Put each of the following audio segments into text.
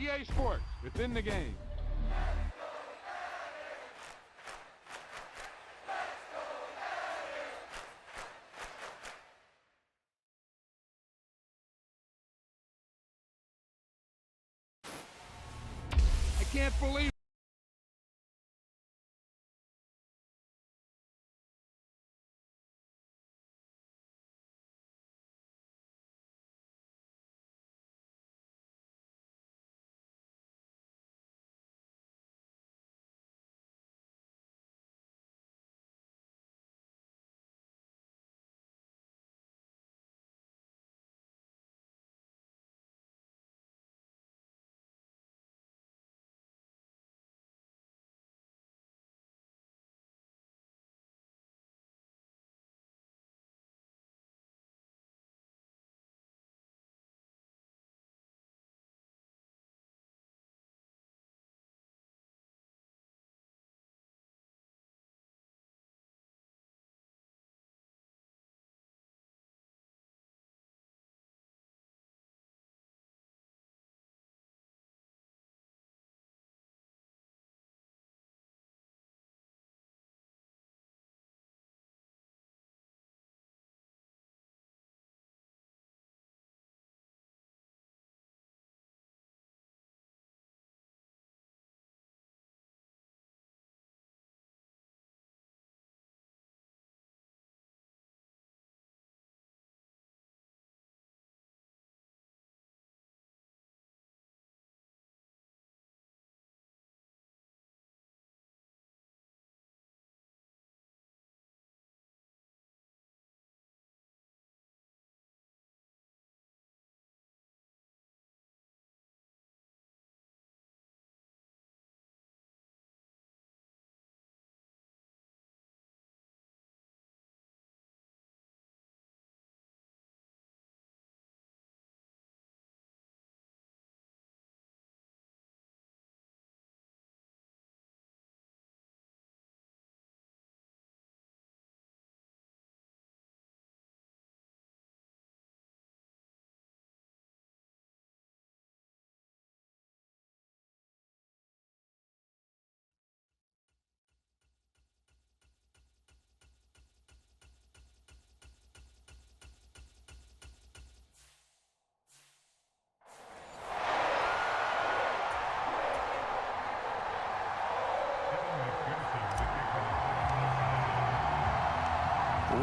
EA Sports. It's in the game. I can't believe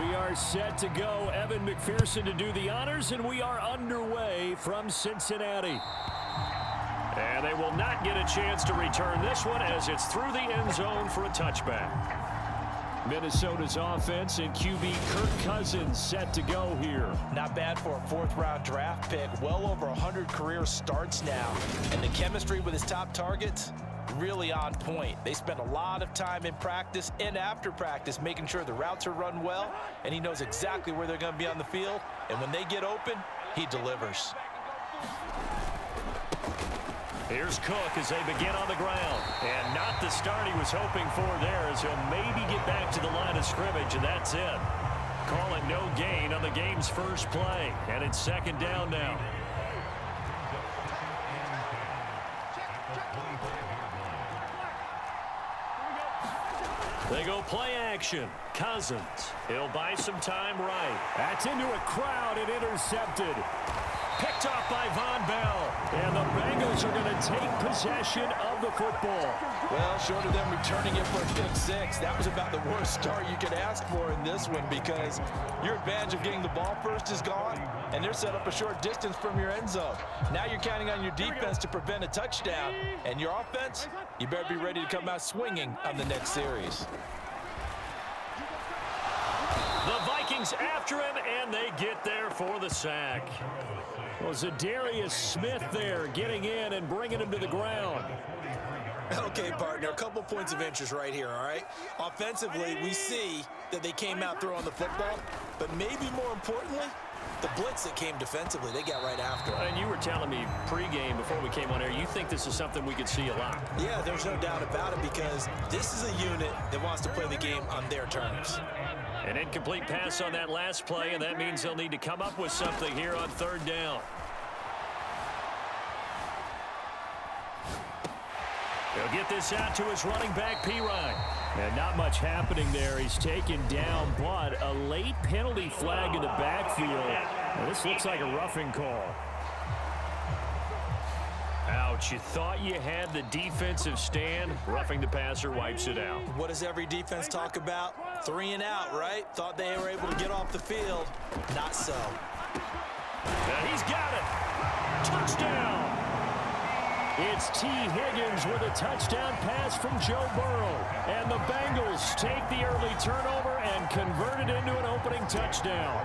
we are set to go. Evan McPherson to do the honors, and we are underway from Cincinnati. And they will not get a chance to return this one as it's through the end zone for a touchback. Minnesota's offense and QB Kirk Cousins set to go here. Not bad for a fourth-round draft pick. Well over 100 career starts now. And the chemistry with his top targets, really on point. They spend a lot of time in practice and after practice making sure the routes are run well, and he knows exactly where they're going to be on the field. And when they get open, he delivers. Here's Cook as they begin on the ground. And not the start he was hoping for there, as he'll maybe get back to the line of scrimmage, and that's it. Calling no gain on the game's first play. And it's second down now. They go play action. Cousins. He'll buy some time right. That's into a crowd and intercepted. Picked off by Von Bell. And the Bengals are going to take possession of the football. Well, short of them returning it for a pick six, that was about the worst start you could ask for in this one, because your advantage of getting the ball first is gone, and they're set up a short distance from your end zone. Now you're counting on your defense to prevent a touchdown, and your offense, you better be ready to come out swinging on the next series. The Vikings after him, and they get there for the sack. Well, Zadarius Smith there getting in and bringing him to the ground. Okay, partner, a couple points of interest right here, all right? Offensively, we see that they came out throwing the football, but maybe more importantly, the blitz that came defensively, they got right after it. And you were telling me pregame before we came on air, you think this is something we could see a lot. Yeah, there's no doubt about it, because this is a unit that wants to play the game on their terms. An incomplete pass on that last play, and that means they'll need to come up with something here on third down. He'll get this out to his running back, P-Ryan. And not much happening there. He's taken down, but a late penalty flag in the backfield. Now, this looks like a roughing call. Ouch, you thought you had the defensive stand. Roughing the passer wipes it out. What does every defense talk about? 3 and out, right? Thought they were able to get off the field. Not so. And he's got it. Touchdown. It's T. Higgins with a touchdown pass from Joe Burrow. And the Bengals take the early turnover and convert it into an opening touchdown.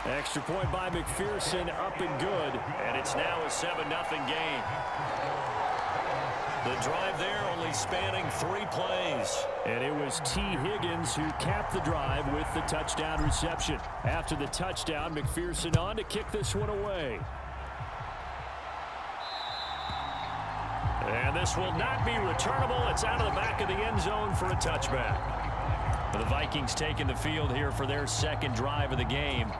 Extra point by McPherson, up and good. And it's now a 7-0 game. The drive there only spanning 3 plays. And it was T. Higgins who capped the drive with the touchdown reception. After the touchdown, McPherson on to kick this one away. And this will not be returnable. It's out of the back of the end zone for a touchback. The Vikings taking the field here for their second drive of the game.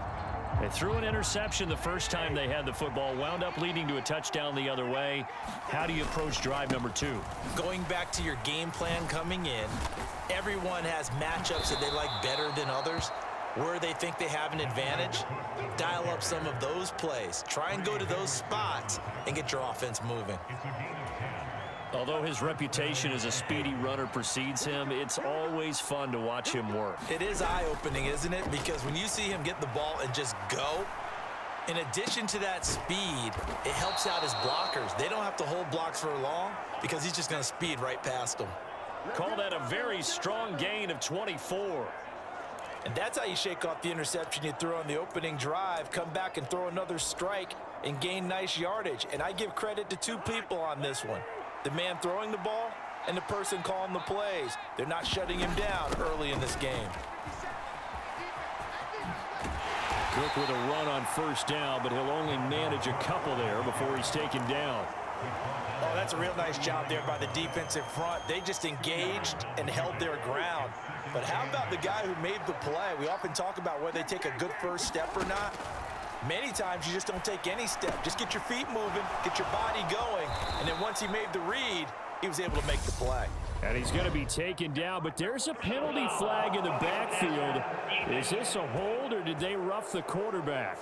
They threw an interception the first time they had the football, wound up leading to a touchdown the other way. How do you approach drive number 2? Going back to your game plan coming in, everyone has matchups that they like better than others. Where they think they have an advantage, dial up some of those plays. Try and go to those spots and get your offense moving. Although his reputation as a speedy runner precedes him, it's always fun to watch him work. It is eye-opening, isn't it? Because when you see him get the ball and just go, in addition to that speed, it helps out his blockers. They don't have to hold blocks for long because he's just going to speed right past them. Call that a very strong gain of 24. And that's how you shake off the interception you threw on the opening drive, come back and throw another strike and gain nice yardage. And I give credit to 2 people on this one. The man throwing the ball and the person calling the plays. They're not shutting him down early in this game. Cook with a run on first down, but he'll only manage a couple there before he's taken down. Oh, that's a real nice job there by the defensive front. They just engaged and held their ground. But how about the guy who made the play? We often talk about whether they take a good first step or not. Many times you just don't take any step. Just get your feet moving, get your body going, and then once he made the read, he was able to make the play. And he's going to be taken down, but there's a penalty flag in the backfield. Is this a hold, or did they rough the quarterback?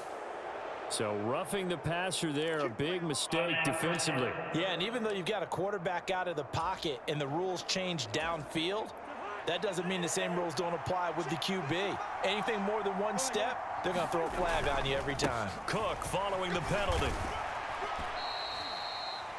So roughing the passer there, a big mistake defensively. Yeah, and even though you've got a quarterback out of the pocket and the rules change downfield, that doesn't mean the same rules don't apply with the QB. Anything more than one step, they're going to throw a flag on you every time. Cook following the penalty.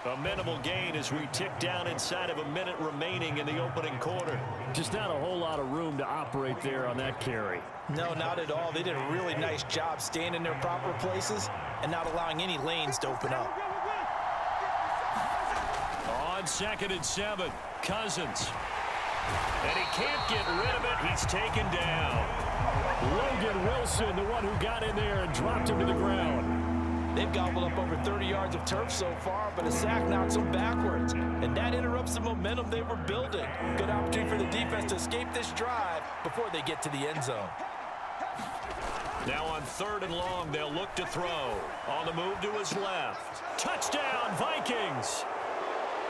A minimal gain as we tick down inside of a minute remaining in the opening quarter. Just not a whole lot of room to operate there on that carry. No, not at all. They did a really nice job staying in their proper places and not allowing any lanes to open up. On 2nd and 7, Cousins. And he can't get rid of it. He's taken down. Logan Wilson, the one who got in there and dropped him to the ground. They've gobbled up over 30 yards of turf so far, but a sack knocks them backwards. And that interrupts the momentum they were building. Good opportunity for the defense to escape this drive before they get to the end zone. Now on 3rd and long, they'll look to throw. On the move to his left. Touchdown, Vikings!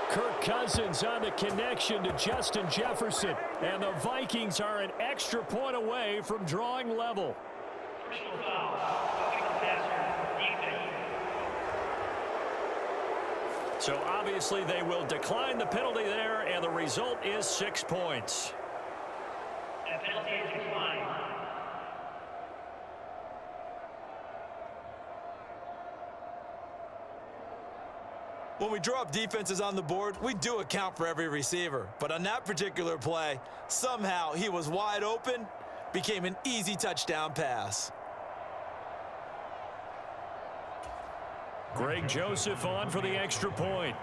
Kirk Cousins on the connection to Justin Jefferson. And the Vikings are an extra point away from drawing level. So obviously they will decline the penalty there, and the result is 6 points. And penalty is declined. When we draw up defenses on the board, we do account for every receiver. But on that particular play, somehow he was wide open, became an easy touchdown pass. Greg Joseph on for the extra point.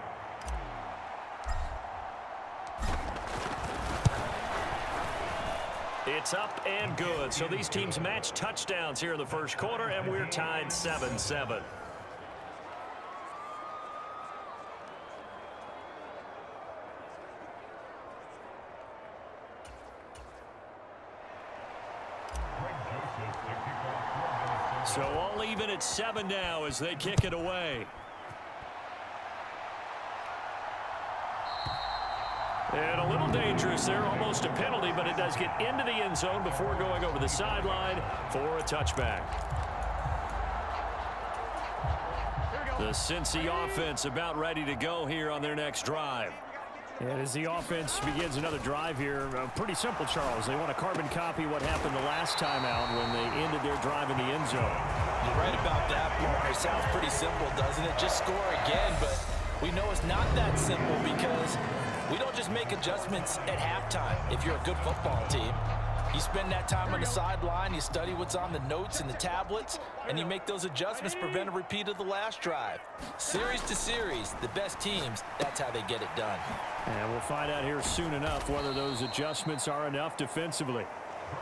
It's up and good. So these teams match touchdowns here in the first quarter, and we're tied 7-7. So all even at 7 now as they kick it away. And a little dangerous there, almost a penalty, but it does get into the end zone before going over the sideline for a touchback. The Cincy offense about ready to go here on their next drive. And as the offense begins another drive here, pretty simple, Charles. They want to carbon copy what happened the last time out when they ended their drive in the end zone. You're right about that, Mark. It sounds pretty simple, doesn't it? Just score again, but we know it's not that simple because we don't just make adjustments at halftime if you're a good football team. You spend that time on the sideline, you study what's on the notes and the tablets, and you make those adjustments to prevent a repeat of the last drive. Series to series, the best teams, that's how they get it done. And we'll find out here soon enough whether those adjustments are enough defensively.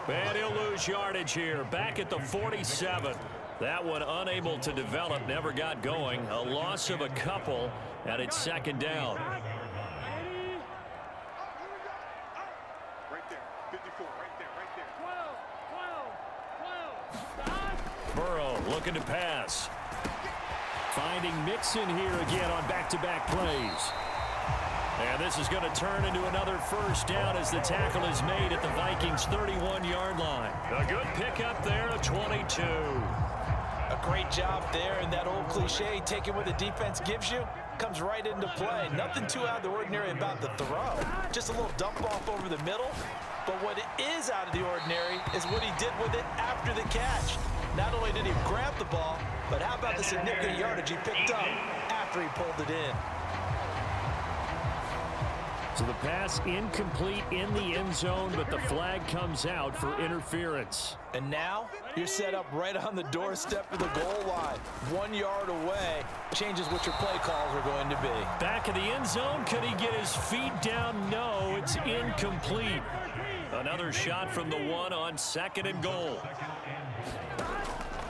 And he'll lose yardage here, back at the 47. That one unable to develop, never got going. A loss of a couple, and it's second down. Burrow looking to pass. Finding Mixon here again on back-to-back plays. And this is going to turn into another first down as the tackle is made at the Vikings' 31-yard line. A good pickup there, a 22. A great job there, and that old cliche, taking what the defense gives you, comes right into play. Nothing too out of the ordinary about the throw. Just a little dump off over the middle. But what is out of the ordinary is what he did with it after the catch. Not only did he grab the ball, but how about the significant yardage he picked up after he pulled it in. So the pass incomplete in the end zone, but the flag comes out for interference. And now you're set up right on the doorstep of the goal line. 1 yard away changes what your play calls are going to be. Back of the end zone, could he get his feet down? No, it's incomplete. Another shot from the 1 on 2nd and goal.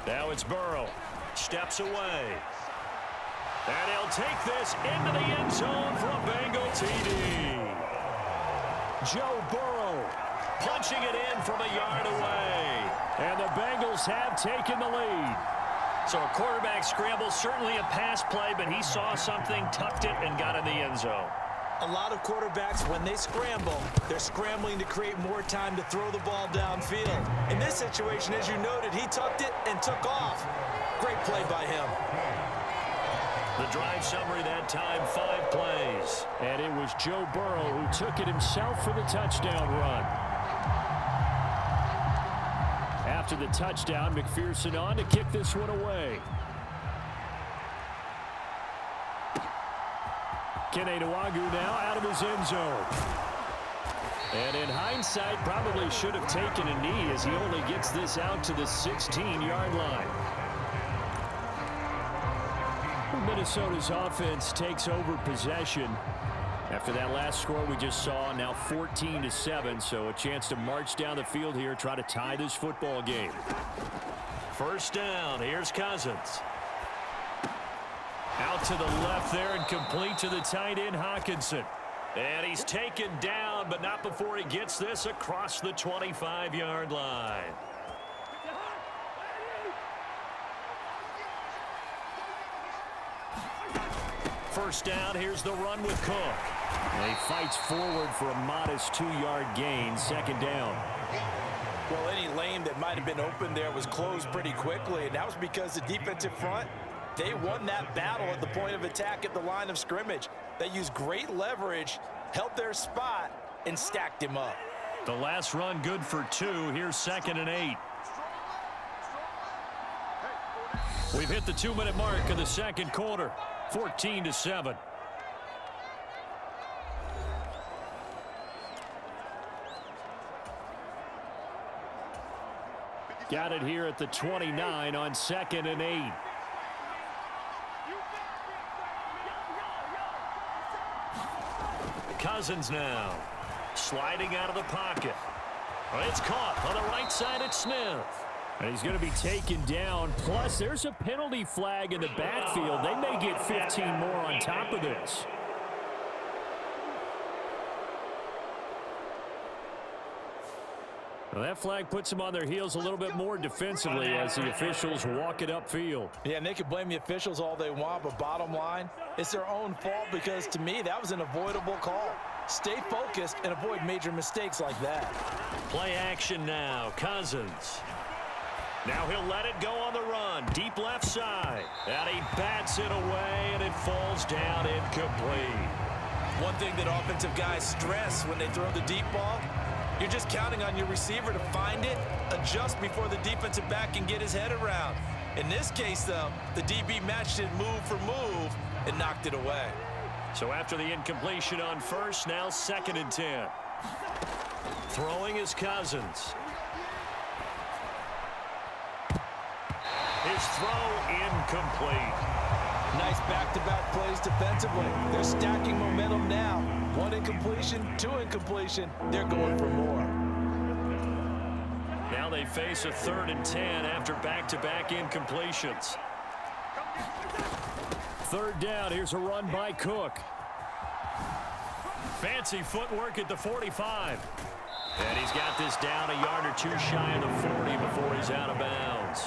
Now it's Burrow. Steps away. And he'll take this into the end zone for a Bengal TD. Joe Burrow punching it in from a yard away. And the Bengals have taken the lead. So a quarterback scramble, certainly a pass play, but he saw something, tucked it, and got in the end zone. A lot of quarterbacks, when they scramble, they're scrambling to create more time to throw the ball downfield. In this situation, as you noted, he tucked it and took off. Great play by him. The drive summary that time, 5 plays. And it was Joe Burrow who took it himself for the touchdown run. After the touchdown, McPherson on to kick this one away. Keneduagu now out of his end zone. And in hindsight, probably should have taken a knee as he only gets this out to the 16-yard line. Minnesota's offense takes over possession after that last score we just saw, now 14-7, so a chance to march down the field here, try to tie this football game. First down, here's Cousins. Out to the left there and complete to the tight end, Hawkinson. And he's taken down, but not before he gets this across the 25-yard line. First down, here's the run with Cook. And he fights forward for a modest 2-yard gain, second down. Well, any lane that might have been open there was closed pretty quickly, and that was because the defensive front, they won that battle at the point of attack at the line of scrimmage. They used great leverage, held their spot, and stacked him up. The last run good for 2. Here's 2nd and 8. We've hit the 2-minute mark of the second quarter. 14-7. Got it here at the 29 on 2nd and 8. Cousins now sliding out of the pocket. It's caught on the right side at Smith. And he's going to be taken down. Plus, there's a penalty flag in the backfield. They may get 15 more on top of this. Well, that flag puts them on their heels a little bit more defensively as the officials walk it upfield. Yeah, and they can blame the officials all they want, but bottom line, it's their own fault because, to me, that was an avoidable call. Stay focused and avoid major mistakes like that. Play action now. Cousins. Now he'll let it go on the run. Deep left side. And he bats it away, and it falls down incomplete. One thing that offensive guys stress when they throw the deep ball, you're just counting on your receiver to find it, adjust before the defensive back can get his head around. In this case, though, the DB matched it move for move and knocked it away. So after the incompletion on first, now 2nd and 10. Throwing is Cousins. His throw incomplete. Nice back-to-back plays defensively. They're stacking momentum now. 1 incompletion, 2 incompletion. They're going for more. Now they face a 3rd and 10 after back-to-back incompletions. 3rd down. Here's a run by Cook. Fancy footwork at the 45. And he's got this down a yard or 2 shy of the 40 before he's out of bounds.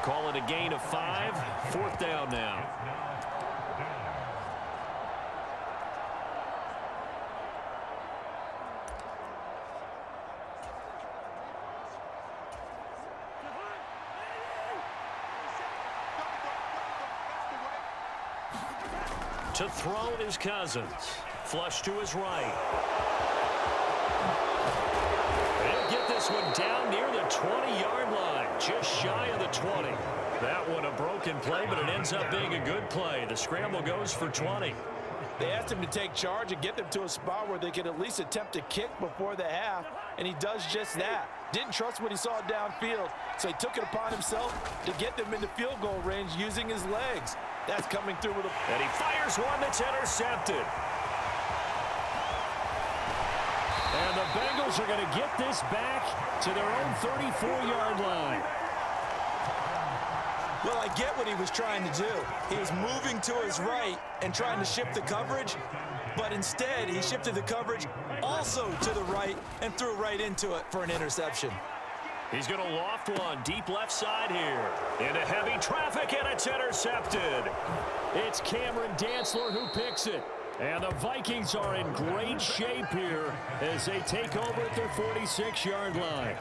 Call it a gain of 5. 4th down now. To throw is Cousins. Flush to his right. He'll get this one down near the 20-yard line, just shy of the 20. That one a broken play, but it ends up being a good play. The scramble goes for 20. They asked him to take charge and get them to a spot where they could at least attempt to kick before the half, and he does just that. Didn't trust what he saw downfield, so he took it upon himself to get them into field goal range using his legs. That's coming through with a... And he fires one that's intercepted. And the Bengals are going to get this back to their own 34-yard line. Well, I get what he was trying to do. He was moving to his right and trying to shift the coverage, but instead he shifted the coverage also to the right and threw right into it for an interception. He's going to loft one deep left side here. Into heavy traffic, and it's intercepted. It's Cameron Dantzler who picks it. And the Vikings are in great shape here as they take over at their 46-yard line.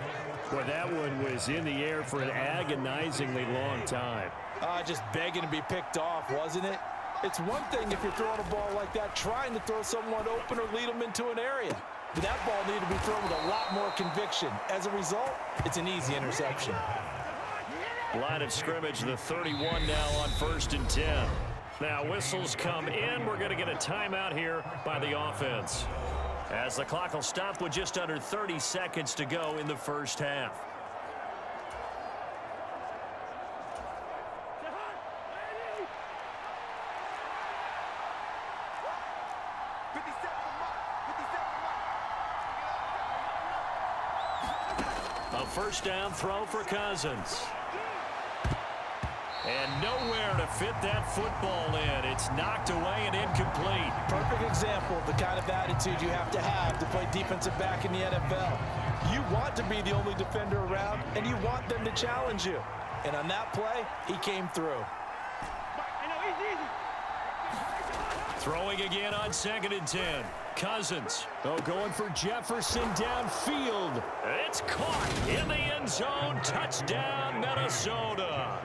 Well, that one was in the air for an agonizingly long time. Just begging to be picked off, wasn't it? It's one thing if you're throwing a ball like that, trying to throw someone open or lead them into an area. But that ball needed to be thrown with a lot more conviction. As a result, it's an easy interception. Line of scrimmage, the 31 now on 1st and 10. Now whistles come in. We're going to get a timeout here by the offense, as the clock will stop with just under 30 seconds to go in the first half. A first down throw for Cousins. And nowhere to fit that football in. It's knocked away and incomplete. Perfect example of the kind of attitude you have to play defensive back in the NFL. You want to be the only defender around, and you want them to challenge you. And on that play, he came through. Throwing again on 2nd and 10. Cousins. Going for Jefferson downfield. It's caught in the end zone. Touchdown, Minnesota.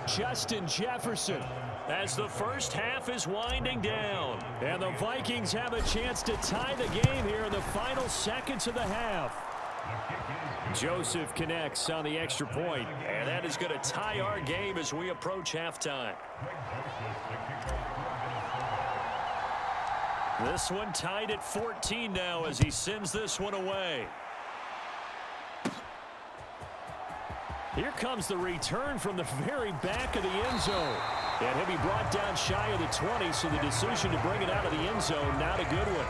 Justin Jefferson. As the first half is winding down. And the Vikings have a chance to tie the game here in the final seconds of the half. Joseph connects on the extra point. And that is going to tie our game as we approach halftime. This one tied at 14 now as he sends this one away. Here comes the return from the very back of the end zone. And he'll be brought down shy of the 20, so the decision to bring it out of the end zone, not a good one.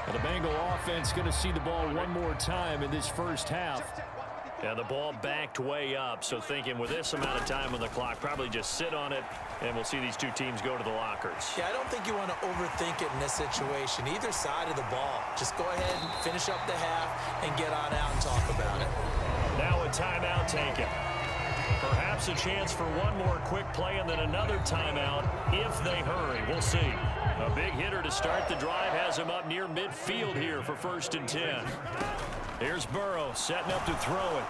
And the Bengal offense going to see the ball one more time in this first half. And the ball backed way up, so thinking with this amount of time on the clock, probably just sit on it, and we'll see these two teams go to the lockers. Yeah, I don't think you want to overthink it in this situation. Either side of the ball. Just go ahead and finish up the half and get on out and talk about it. Now a timeout taken. Perhaps a chance for one more quick play and then another timeout if they hurry. We'll see. A big hitter to start the drive has him up near midfield here for 1st and 10. Here's Burrow setting up to throw it.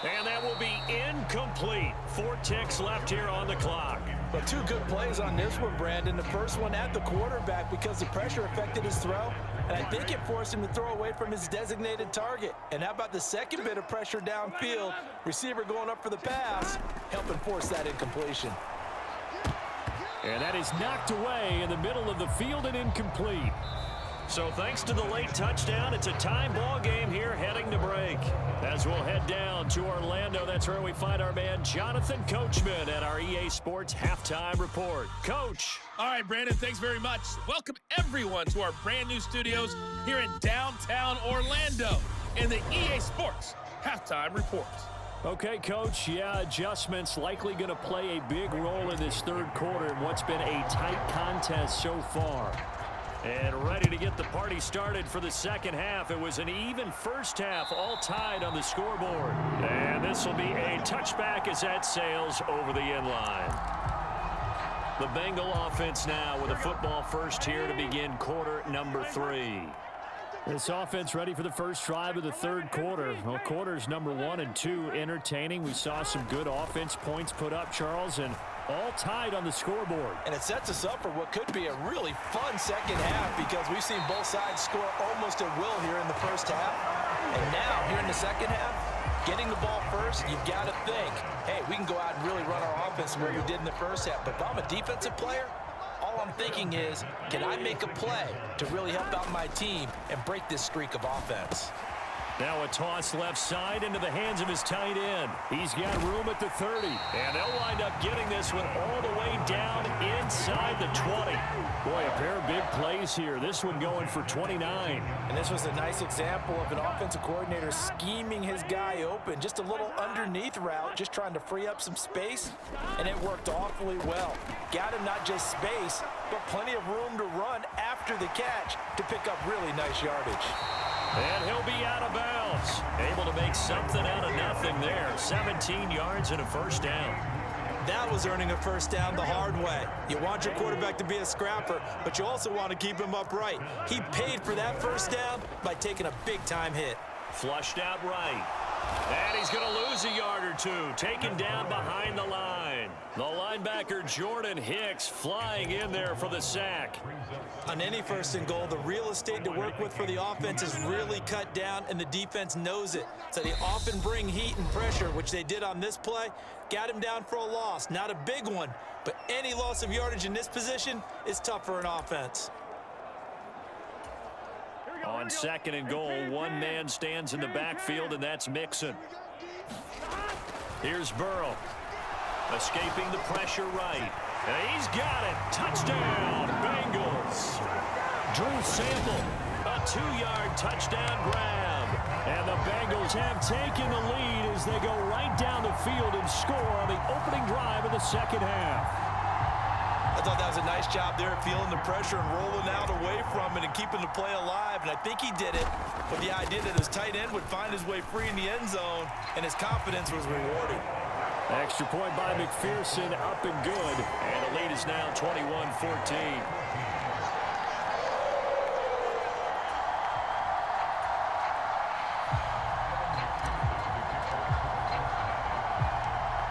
And that will be incomplete. 4 ticks left here on the clock. But 2 good plays on this one, Brandon. The first one at the quarterback because the pressure affected his throw. And I think it forced him to throw away from his designated target. And how about the second bit of pressure downfield? Receiver going up for the pass, helping force that incompletion. And that is knocked away in the middle of the field and incomplete. So thanks to the late touchdown, it's a tie ball game here heading to break. As we'll head down to Orlando, that's where we find our man Jonathan Coachman at our EA Sports Halftime Report. Coach. All right, Brandon, thanks very much. Welcome everyone to our brand new studios here in downtown Orlando in the EA Sports Halftime Report. Okay, Coach, adjustments likely going to play a big role in this third quarter in what's been a tight contest so far. And ready to get the party started for the second half. It was an even first half, all tied on the scoreboard. And this will be a touchback as that sails over the end line. The Bengal offense now with a football first here to begin quarter number 3. This offense ready for the first drive of the third quarter. Well, quarters number 1 and 2 entertaining. We saw some good offense points put up, Charles, and all tied on the scoreboard. And it sets us up for what could be a really fun second half because we've seen both sides score almost at will here in the first half. And now, here in the second half, getting the ball first, you've got to think, hey, we can go out and really run our offense where we did in the first half. But if I'm a defensive player, all I'm thinking is, can I make a play to really help out my team and break this streak of offense? Now a toss left side into the hands of his tight end. He's got room at the 30. And they'll wind up getting this one all the way down inside the 20. Boy, a pair of big plays here. This one going for 29. And this was a nice example of an offensive coordinator scheming his guy open. Just a little underneath route, just trying to free up some space. And it worked awfully well. Got him not just space, but plenty of room to run after the catch to pick up really nice yardage. And he'll be out of bounds. Able to make something out of nothing there. 17 yards and a first down. That was earning a first down the hard way. You want your quarterback to be a scrapper, but you also want to keep him upright. He paid for that first down by taking a big-time hit. Flushed out right. And he's going to lose a yard or two. Taken down behind the line. The linebacker Jordan Hicks flying in there for the sack. On any first and goal, the real estate to work with for the offense is really cut down, and the defense knows it. So they often bring heat and pressure, which they did on this play. Got him down for a loss. Not a big one, but any loss of yardage in this position is tough for an offense. On second and goal, one man stands in the backfield, and that's Mixon. Here's Burrow. Escaping the pressure right. And he's got it. Touchdown, Bengals. Drew Sample, a 2-yard touchdown grab. And the Bengals have taken the lead as they go right down the field and score on the opening drive of the second half. I thought that was a nice job there, feeling the pressure and rolling out away from it and keeping the play alive. And I think he did it with the idea that his tight end would find his way free in the end zone, and his confidence was rewarded. Extra point by McPherson, up and good. And the lead is now 21-14.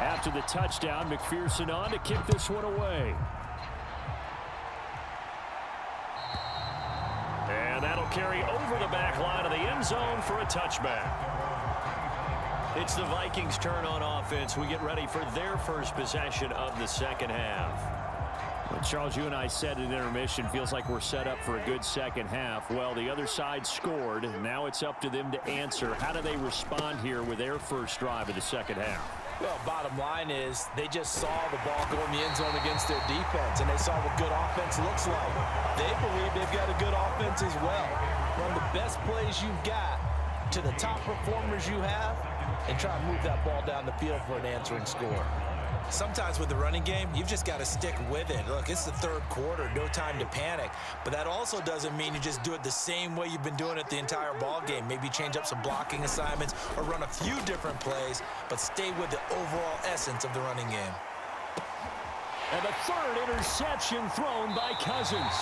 After the touchdown, McPherson on to kick this one away. And that'll carry over the back line of the end zone for a touchback. It's the Vikings' turn on offense. We get ready for their first possession of the second half. Well, Charles, you and I said at intermission, feels like we're set up for a good second half. Well, the other side scored. Now it's up to them to answer. How do they respond here with their first drive of the second half? Well, bottom line is they just saw the ball go in the end zone against their defense, and they saw what good offense looks like. They believe they've got a good offense as well. One of the best plays you've got to the top performers you have and try and move that ball down the field for an answering score. Sometimes with the running game, you've just got to stick with it. Look, it's the third quarter, no time to panic. But that also doesn't mean you just do it the same way you've been doing it the entire ball game. Maybe change up some blocking assignments or run a few different plays, but stay with the overall essence of the running game. And the third interception thrown by Cousins.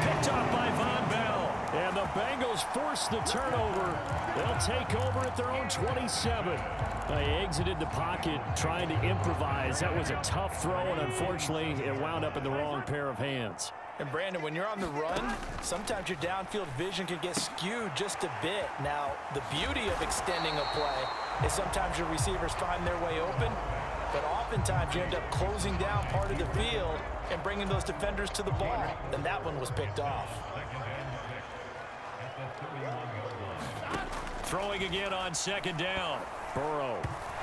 Picked off by Von Bell. And the Bengals force the turnover. They'll take over at their own 27. They exited the pocket trying to improvise. That was a tough throw, and unfortunately, it wound up in the wrong pair of hands. And Brandon, when you're on the run, sometimes your downfield vision can get skewed just a bit. Now, the beauty of extending a play is sometimes your receivers find their way open, but oftentimes you end up closing down part of the field and bringing those defenders to the ball. And that one was picked off. Throwing again on second down. Burrow.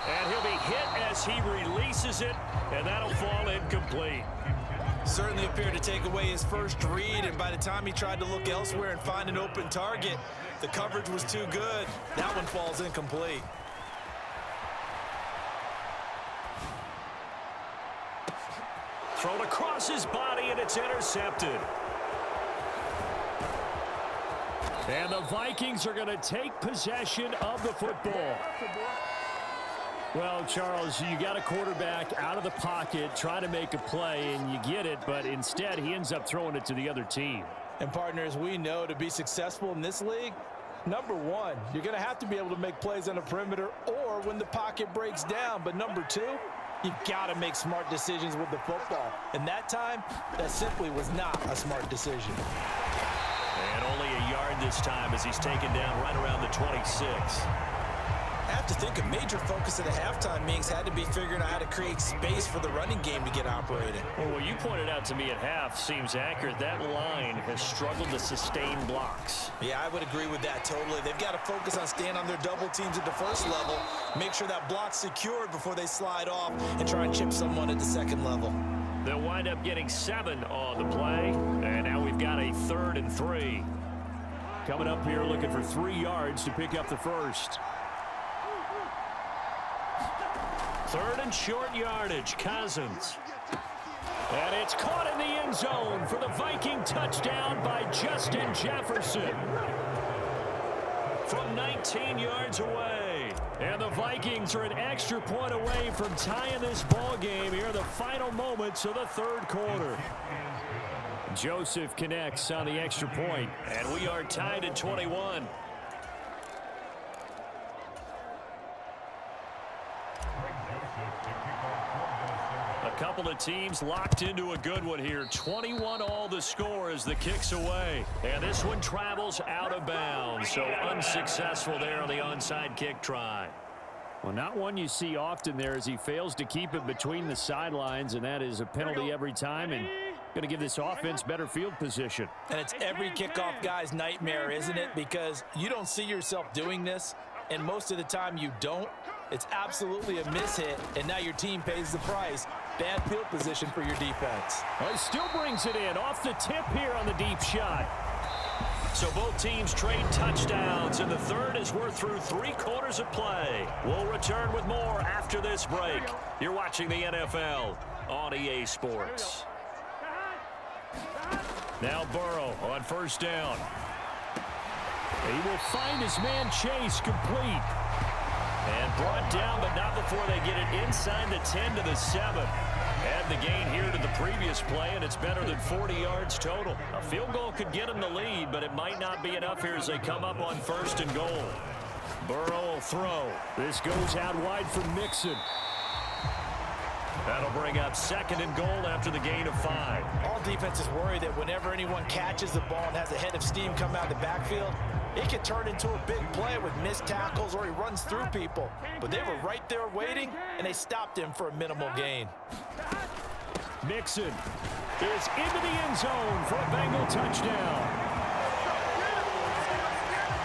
And he'll be hit as he releases it, and that'll fall incomplete. Certainly appeared to take away his first read, and by the time he tried to look elsewhere and find an open target, the coverage was too good. That one falls incomplete. Thrown across his body, and it's intercepted. And the Vikings are going to take possession of the football. Well, Charles, you got a quarterback out of the pocket trying to make a play, and you get it, but instead he ends up throwing it to the other team. And partners, we know to be successful in this league, number one, you're going to have to be able to make plays on the perimeter or when the pocket breaks down. But number two, you've got to make smart decisions with the football. And that time, that simply was not a smart decision. And only a yard this time as he's taken down right around the 26. I have to think a major focus of the halftime meetings had to be figuring out how to create space for the running game to get operating. Well, what you pointed out to me at half seems accurate. That line has struggled to sustain blocks. Yeah, I would agree with that totally. They've got to focus on staying on their double teams at the first level, make sure that block's secured before they slide off and try and chip someone at the second level. They'll wind up getting 7 on the play, and now we've got a 3rd and 3. Coming up here looking for 3 yards to pick up the first. 3rd and short yardage, Cousins. And it's caught in the end zone for the Viking touchdown by Justin Jefferson. From 19 yards away. And the Vikings are an extra point away from tying this ball game here in the final moments of the 3rd quarter. Joseph connects on the extra point, and we are tied at 21. A couple of teams locked into a good one here. 21 all the score as the kick's away. And this one travels out of bounds, so unsuccessful there on the onside kick try. Well, not one you see often there as he fails to keep it between the sidelines, and that is a penalty every time, and going to give this offense better field position. And it's every kickoff guy's nightmare, isn't it? Because you don't see yourself doing this, and most of the time you don't. It's absolutely a mishit, and now your team pays the price. Bad field position for your defense. Well, he still brings it in off the tip here on the deep shot. So both teams trade touchdowns, and the third as we're through 3 quarters of play. We'll return with more after this break. You're watching the NFL on EA Sports. Now Burrow on first down. He will find his man Chase complete. And brought down, but not before they get it inside the 10 to the 7. Add the gain here to the previous play, and it's better than 40 yards total. A field goal could get them the lead, but it might not be enough here as they come up on 1st and goal. Burrow will throw. This goes out wide for Mixon. That'll bring up 2nd and goal after the gain of 5. All defenses worry that whenever anyone catches the ball and has a head of steam come out of the backfield, it can turn into a big play with missed tackles or he runs through people. But they were right there waiting, and they stopped him for a minimal gain. Mixon is into the end zone for a Bengal touchdown.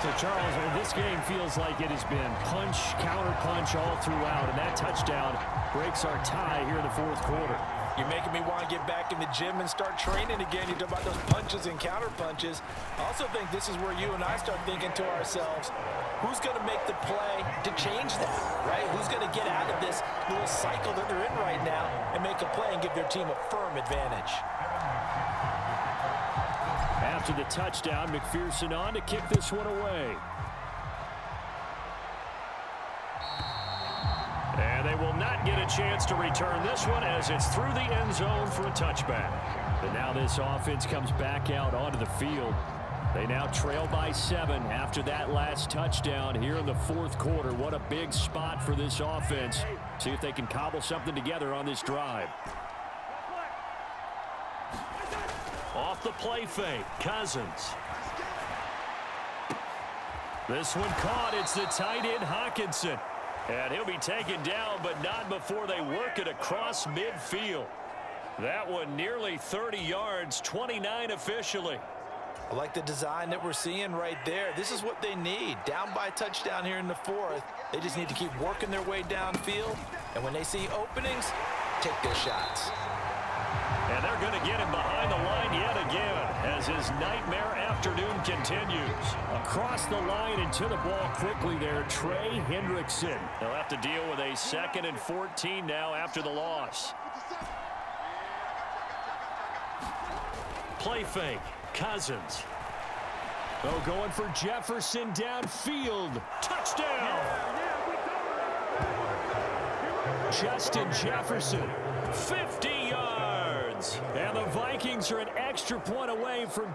So, Charles, this game feels like it has been punch, counter punch all throughout, and that touchdown breaks our tie here in the 4th quarter. You're making me want to get back in the gym and start training again. You talk about those punches and counter punches. I also think this is where you and I start thinking to ourselves, who's going to make the play to change that, right? Who's going to get out of this little cycle that they're in right now and make a play and give their team a firm advantage? After the touchdown, McPherson on to kick this one away. And they will not get a chance to return this one as it's through the end zone for a touchback. But now this offense comes back out onto the field. They now trail by 7 after that last touchdown here in the fourth quarter. What a big spot for this offense. See if they can cobble something together on this drive. Off the play fake, Cousins. This one caught. It's the tight end, Hawkinson. And he'll be taken down, but not before they work it across midfield. That one nearly 30 yards, 29 officially. I like the design that we're seeing right there. This is what they need. Down by a touchdown here in the fourth. They just need to keep working their way downfield. And when they see openings, take their shots. And they're going to get him behind the line yet again as his nightmare afternoon continues. Across the line and to the ball quickly there, Trey Hendrickson. They'll have to deal with a 2nd and 14 now after the loss. Play fake, Cousins. Oh, going for Jefferson downfield. Touchdown! Justin Jefferson, 50 yards. And the Vikings are an extra point away from